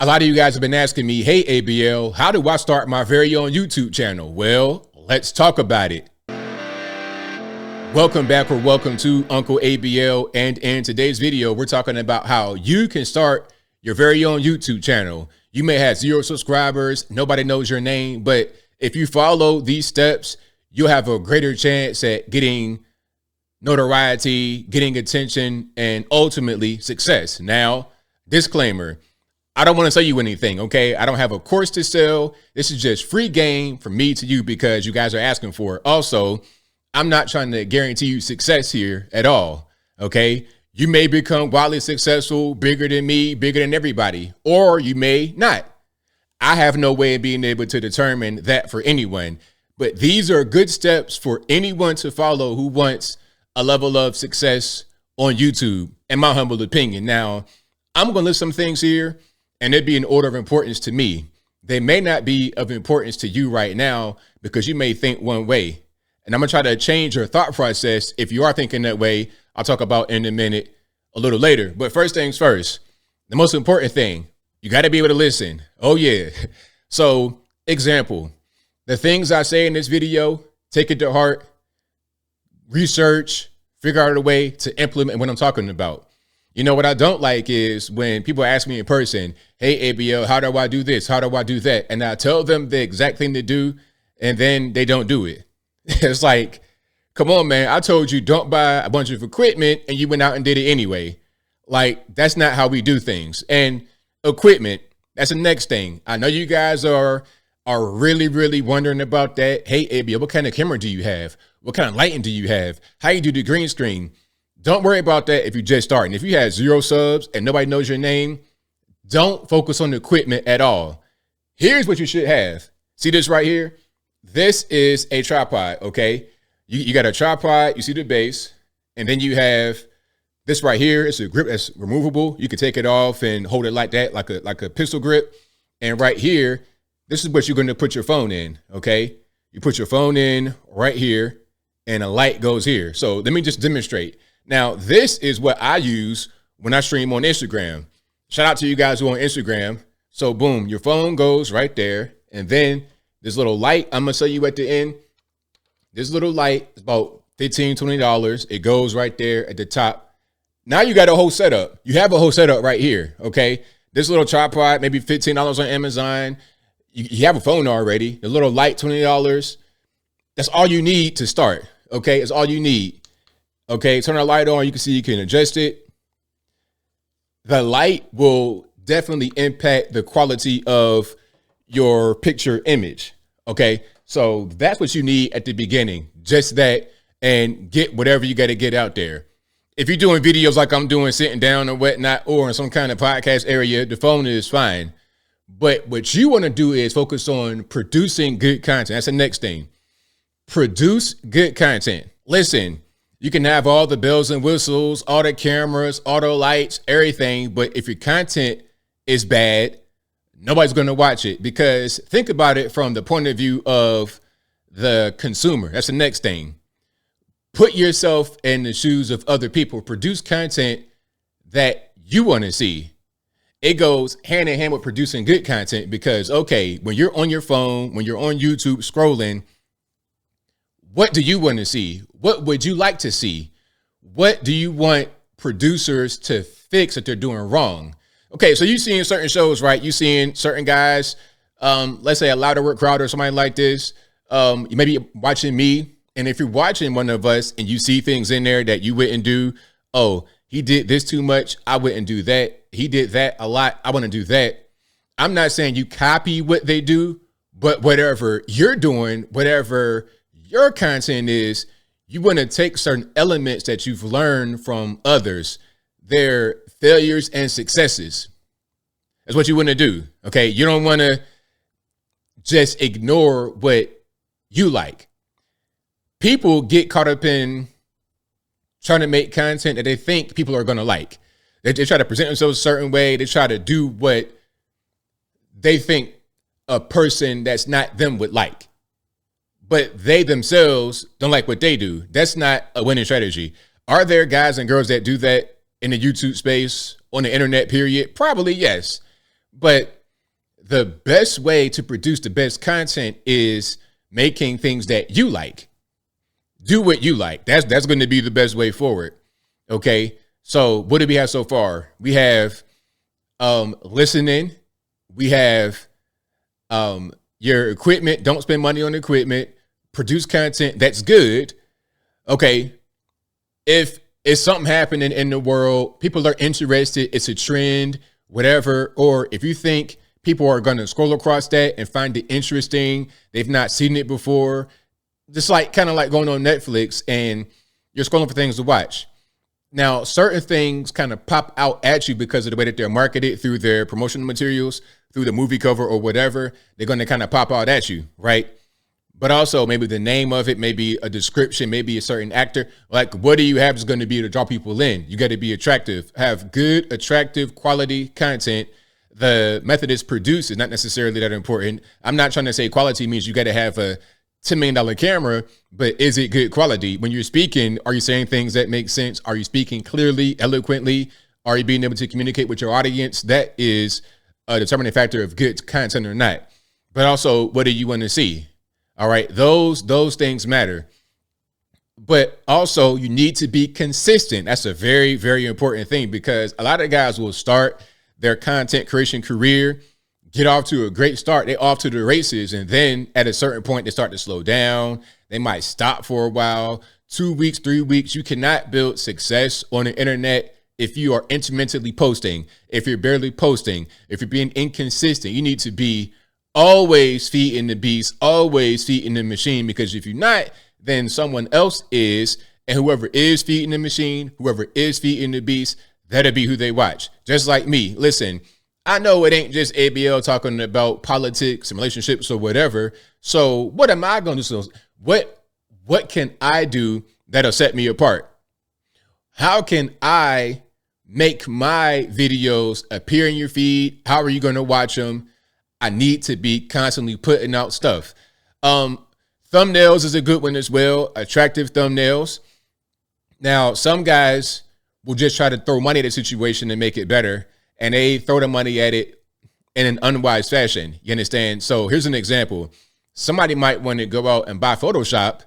A lot of you guys have been asking me, hey, ABL, how do I start my very own YouTube channel? Well, let's talk about it. Welcome back or welcome to Uncle ABL. And in today's video, we're talking about how you can start your very own YouTube channel. You may have 0 subscribers. Nobody knows your name, but if you follow these steps, you'll have a greater chance at getting notoriety, getting attention, and ultimately success. Now, disclaimer, I don't want to sell you anything, okay? I don't have a course to sell. This is just free game from me to you because you guys are asking for it. Also, I'm not trying to guarantee you success here at all, okay? You may become wildly successful, bigger than me, bigger than everybody, or you may not. I have no way of being able to determine that for anyone, but these are good steps for anyone to follow who wants a level of success on YouTube, in my humble opinion. Now, I'm going to list some things here, and it'd be in order of importance to me. They may not be of importance to you right now because you may think one way. And I'm going to try to change your thought process if you are thinking that way. I'll talk about in a minute a little later. But first things first, the most important thing, you got to be able to listen. Oh, yeah. So, example, the things I say in this video, take it to heart, research, figure out a way to implement what I'm talking about. You know, what I don't like is when people ask me in person, hey, ABL, how do I do this? How do I do that? And I tell them the exact thing to do, and then they don't do it. It's like, come on, man. I told you don't buy a bunch of equipment and you went out and did it anyway. Like, that's not how we do things. And equipment, that's the next thing. I know you guys are really wondering about that. Hey, ABL, what kind of camera do you have? What kind of lighting do you have? How you do the green screen? Don't worry about that if you're just starting. If you have 0 subs and nobody knows your name, don't focus on the equipment at all. Here's what you should have. See this right here? This is a tripod, okay? You got a tripod, you see the base, and then you have this right here. It's a grip that's removable. You can take it off and hold it like that, like a pistol grip. And right here, this is what you're going to put your phone in, okay? You put your phone in right here, and a light goes here. So let me just demonstrate. Now, this is what I use when I stream on Instagram. Shout out to you guys who are on Instagram. So boom, your phone goes right there. And then this little light, I'm going to show you at the end. This little light is about $15, $20. It goes right there at the top. Now you got a whole setup. You have a whole setup right here, okay? This little tripod, maybe $15 on Amazon. You have a phone already. The little light, $20. That's all you need to start, okay? It's all you need. Okay, turn the light on. You can see you can adjust it. The light will definitely impact the quality of your picture image. Okay, so that's what you need at the beginning. Just that, and get whatever you got to get out there. If you're doing videos like I'm doing, sitting down or whatnot, or in some kind of podcast area, the phone is fine. But what you want to do is focus on producing good content. That's the next thing. Produce good content. Listen. You can have all the bells and whistles, all the cameras, all the lights, everything. But if your content is bad, nobody's going to watch it, because think about it from the point of view of the consumer. That's the next thing. Put yourself in the shoes of other people. Produce content that you want to see. It goes hand in hand with producing good content, because, okay, when you're on your phone, when you're on YouTube scrolling, what do you want to see? What would you like to see? What do you want producers to fix that they're doing wrong? Okay, so you're seeing certain shows, right? You're seeing certain guys, let's say a Louder Work Crowd or somebody like this. You may be watching me, and if you're watching one of us and you see things in there that you wouldn't do, oh, he did this too much, I wouldn't do that. He did that a lot, I want to do that. I'm not saying you copy what they do, but whatever you're doing, whatever your content is, you want to take certain elements that you've learned from others, their failures and successes. That's what you want to do. Okay. You don't want to just ignore what you like. People get caught up in trying to make content that they think people are going to like. They try to present themselves a certain way. They try to do what they think a person that's not them would like. But they themselves don't like what they do. That's not a winning strategy. Are there guys and girls that do that in the YouTube space, on the internet, period? Probably, yes. But the best way to produce the best content is making things that you like. Do what you like. That's going to be the best way forward. Okay. So what do we have so far? We have listening. We have your equipment. Don't spend money on equipment. Produce content that's good. Okay. If something happening in the world, people are interested, it's a trend, whatever, or if you think people are going to scroll across that and find it interesting, they've not seen it before, just like kind of like going on Netflix and you're scrolling for things to watch. Now, certain things kind of pop out at you because of the way that they're marketed through their promotional materials, through the movie cover or whatever. They're going to kind of pop out at you, right? But also maybe the name of it, maybe a description, maybe a certain actor. Like, what do you have is going to be to draw people in? You got to be attractive, have good, attractive, quality content. The method it's produced is not necessarily that important. I'm not trying to say quality means you got to have a $10 million camera, but is it good quality? When you're speaking, are you saying things that make sense? Are you speaking clearly, eloquently? Are you being able to communicate with your audience? That is a determining factor of good content or not. But also, what do you want to see? All right, those things matter. But also, you need to be consistent. That's a very, very important thing, because a lot of guys will start their content creation career, get off to a great start. They off to the races. And then at a certain point, they start to slow down. They might stop for a while, 2 weeks, 3 weeks. You cannot build success on the internet if you are intermittently posting, if you're barely posting, if you're being inconsistent. You need to be always feeding the beast, always feeding the machine, because if you're not, then someone else is. And whoever is feeding the machine, whoever is feeding the beast, that'll be who they watch. Just like me. Listen, I know it ain't just ABL talking about politics and relationships or whatever. So what am I going to do? What can I do that'll set me apart? How can I make my videos appear in your feed? How are you going to watch them? I need to be constantly putting out stuff. Thumbnails is a good one as well. Attractive thumbnails. Now, some guys will just try to throw money at the situation and make it better, and they throw the money at it in an unwise fashion. You understand? So here's an example. Somebody might want to go out and buy Photoshop.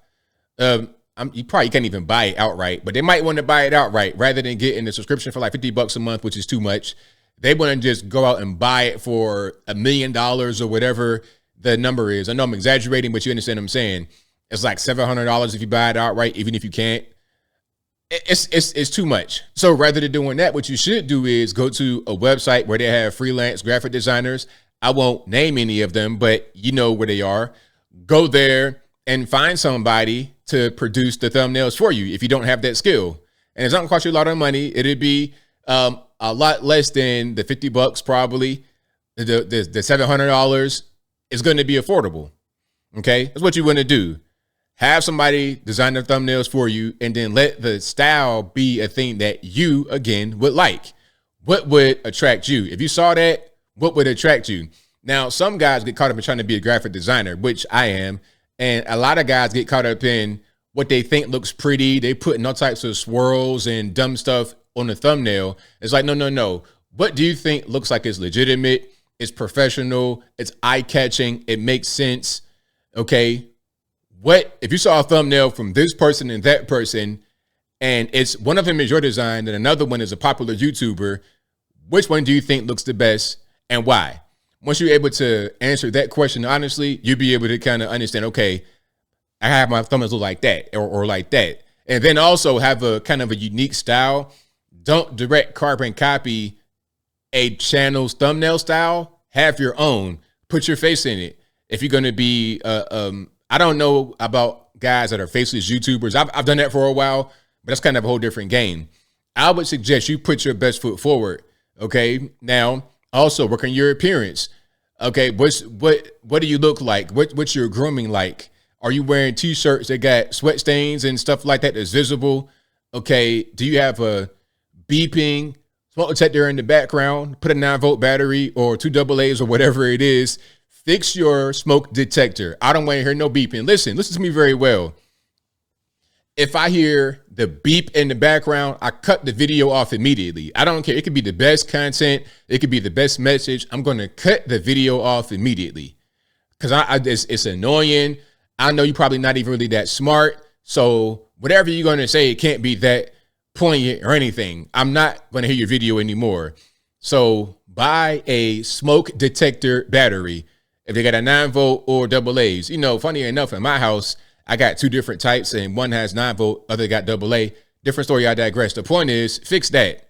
You probably can't even buy it outright, but they might want to buy it outright rather than getting the subscription for like $50 a month, which is too much. They want to just go out and buy it for $1 million or whatever the number is. I know I'm exaggerating, but you understand what I'm saying. It's like $700 if you buy it outright, even if you can't. It's too much. So rather than doing that, what you should do is go to a website where they have freelance graphic designers. I won't name any of them, but you know where they are. Go there and find somebody to produce the thumbnails for you if you don't have that skill. And it's not gonna cost you a lot of money. It'd be a lot less than the $50 probably. The $700 is going to be affordable. Okay, that's what you want to do. Have somebody design the thumbnails for you, and then let the style be a thing that you, again, would like. What would attract you? If you saw that, what would attract you? Now, some guys get caught up in trying to be a graphic designer, which I am. And a lot of guys get caught up in what they think looks pretty. They put all types of swirls and dumb stuff on the thumbnail. It's like, no. What do you think looks like it's legitimate? It's professional. It's eye-catching. It makes sense. Okay. What if you saw a thumbnail from this person and that person, and it's one of them is your design and another one is a popular YouTuber? Which one do you think looks the best and why? Once you're able to answer that question honestly, you'll be able to kind of understand, okay, I have my thumbnails look like that or like that. And then also have a kind of a unique style. Don't direct carbon copy a channel's thumbnail style. Have your own. Put your face in it. If you're going to be, I don't know about guys that are faceless YouTubers. I've done that for a while, but that's kind of a whole different game. I would suggest you put your best foot forward. Okay. Now, also work on your appearance. Okay. What do you look like? What's your grooming like? Are you wearing t-shirts that got sweat stains and stuff like that that's visible? Okay. Do you have a beeping smoke detector in the background? Put a 9-volt battery or 2 AA's or whatever it is. Fix your smoke detector. I don't want to hear no beeping. Listen to me very well. If I hear the beep in the background, I cut the video off immediately. I don't care. It could be the best content. It could be the best message. I'm going to cut the video off immediately because it's annoying. I know you're probably not even really that smart. So whatever you're going to say, it can't be that poignant or anything. I'm not going to hear your video anymore. So buy a smoke detector battery. If they got a 9-volt or AA's, you know, funny enough, in my house, I got 2 different types and one has 9-volt, other got AA. Different story, I digress. The point is, fix that.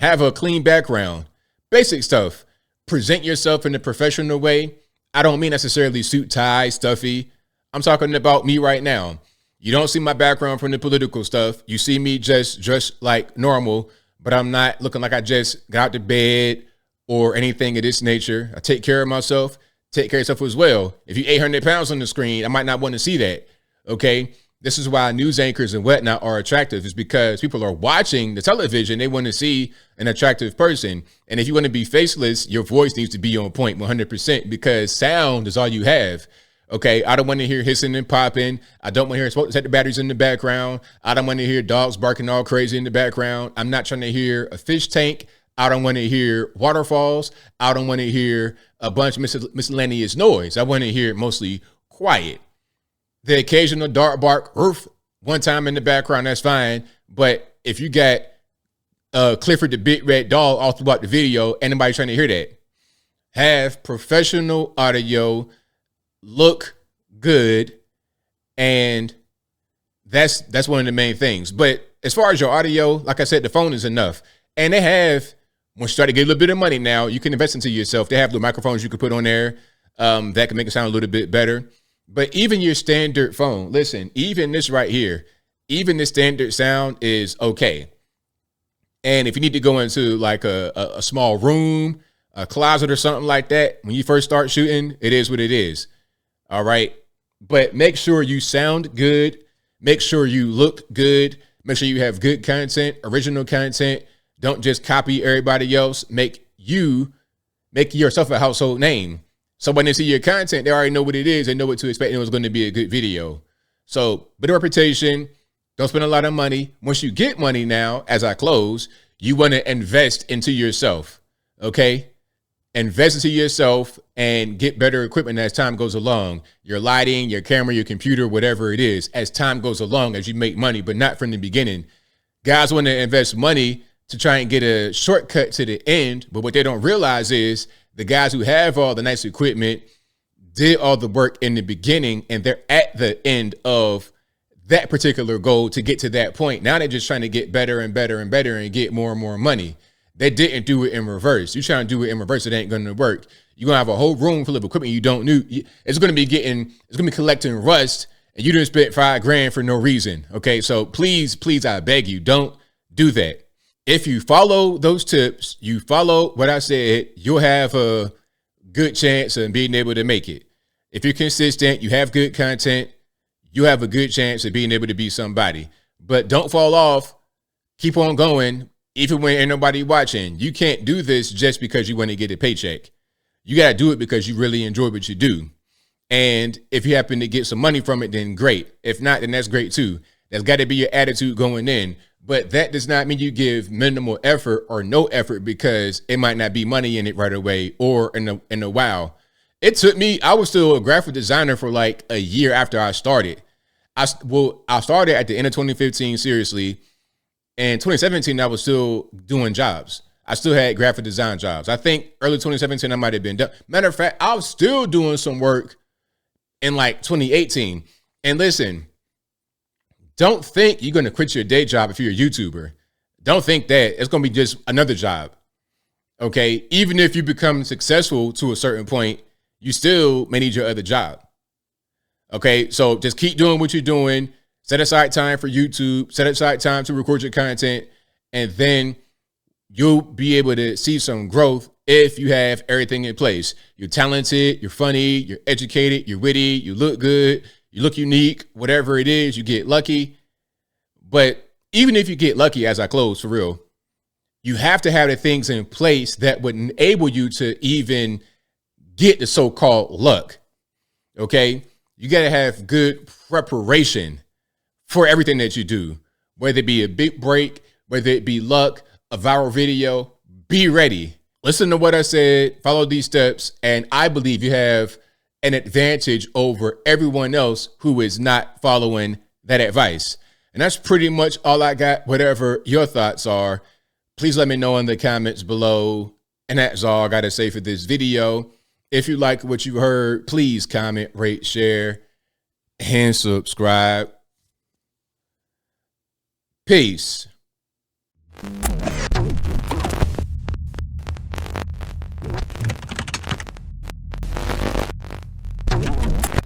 Have a clean background. Basic stuff. Present yourself in a professional way. I don't mean necessarily suit, tie, stuffy. I'm talking about me right now. You don't see my background from the political stuff. You see me just dressed like normal, but I'm not looking like I just got out of bed or anything of this nature. I take care of myself. Take care of yourself as well. If you're 800 pounds on the screen, I might not want to see that. Okay. This is why news anchors and whatnot are attractive, is because people are watching the television. They want to see an attractive person. And if you want to be faceless, your voice needs to be on point 100% because sound is all you have. Okay. I don't want to hear hissing and popping. I don't want to hear smoke detector batteries in the background. I don't want to hear dogs barking all crazy in the background. I'm not trying to hear a fish tank. I don't want to hear waterfalls. I don't want to hear a bunch of miscellaneous noise. I want to hear mostly quiet. The occasional dog bark, roof, one time in the background, that's fine. But if you got Clifford the Big Red Dog all throughout the video, anybody trying to hear that? Have professional audio, look good, and that's one of the main things. But as far as your audio, like I said, the phone is enough. And they have, once you start to get a little bit of money now, you can invest into yourself. They have the microphones you can put on there that can make it sound a little bit better. But even your standard phone, listen, even this right here, even the standard sound is okay. And if you need to go into like a small room, a closet or something like that, when you first start shooting, it is what it is. All right. But make sure you sound good. Make sure you look good. Make sure you have good content, original content. Don't just copy everybody else. Make yourself a household name. So when they see your content, they already know what it is. They know what to expect. And it was going to be a good video. So, better reputation. Don't spend a lot of money. Once you get money now, as I close, you want to invest into yourself. Okay? Invest into yourself and get better equipment as time goes along. Your lighting, your camera, your computer, whatever it is, as time goes along, as you make money, but not from the beginning. Guys want to invest money to try and get a shortcut to the end. But what they don't realize is the guys who have all the nice equipment did all the work in the beginning, and they're at the end of that particular goal to get to that point. Now they're just trying to get better and better and better and get more and more money. They didn't do it in reverse. You trying to do it in reverse, it ain't going to work. You're going to have a whole room full of equipment you don't need. It's going to be collecting rust, and you didn't spend $5,000 for no reason. Okay. So please, I beg you, don't do that. If you follow those tips, you follow what I said, you'll have a good chance of being able to make it. If you're consistent, you have good content, you have a good chance of being able to be somebody. But don't fall off. Keep on going, even when ain't nobody watching. You can't do this just because you want to get a paycheck. You got to do it because you really enjoy what you do. And if you happen to get some money from it, then great. If not, then that's great too. That's got to be your attitude going in. But that does not mean you give minimal effort or no effort because it might not be money in it right away or in a while. It took me, I was still a graphic designer for like a year after I started. I started at the end of 2015, seriously. In 2017, I was still doing jobs. I still had graphic design jobs. I think early 2017, I might have been done. Matter of fact, I was still doing some work in like 2018. And listen, don't think you're going to quit your day job if you're a YouTuber. Don't think that it's going to be just another job. Okay. Even if you become successful to a certain point, you still may need your other job. Okay. So just keep doing what you're doing. Set aside time for YouTube, set aside time to record your content, and then you'll be able to see some growth if you have everything in place. You're talented, you're funny, you're educated, you're witty, you look good, you look unique, whatever it is, you get lucky. But even if you get lucky, as I close for real, you have to have the things in place that would enable you to even get the so-called luck. Okay. You got to have good preparation for everything that you do, whether it be a big break, whether it be luck, a viral video. Be ready. Listen to what I said, follow these steps, and I believe you have an advantage over everyone else who is not following that advice. And that's pretty much all I got. Whatever your thoughts are, please let me know in the comments below. And that's all I got to say for this video. If you like what you heard, please comment, rate, share, and subscribe. Peace.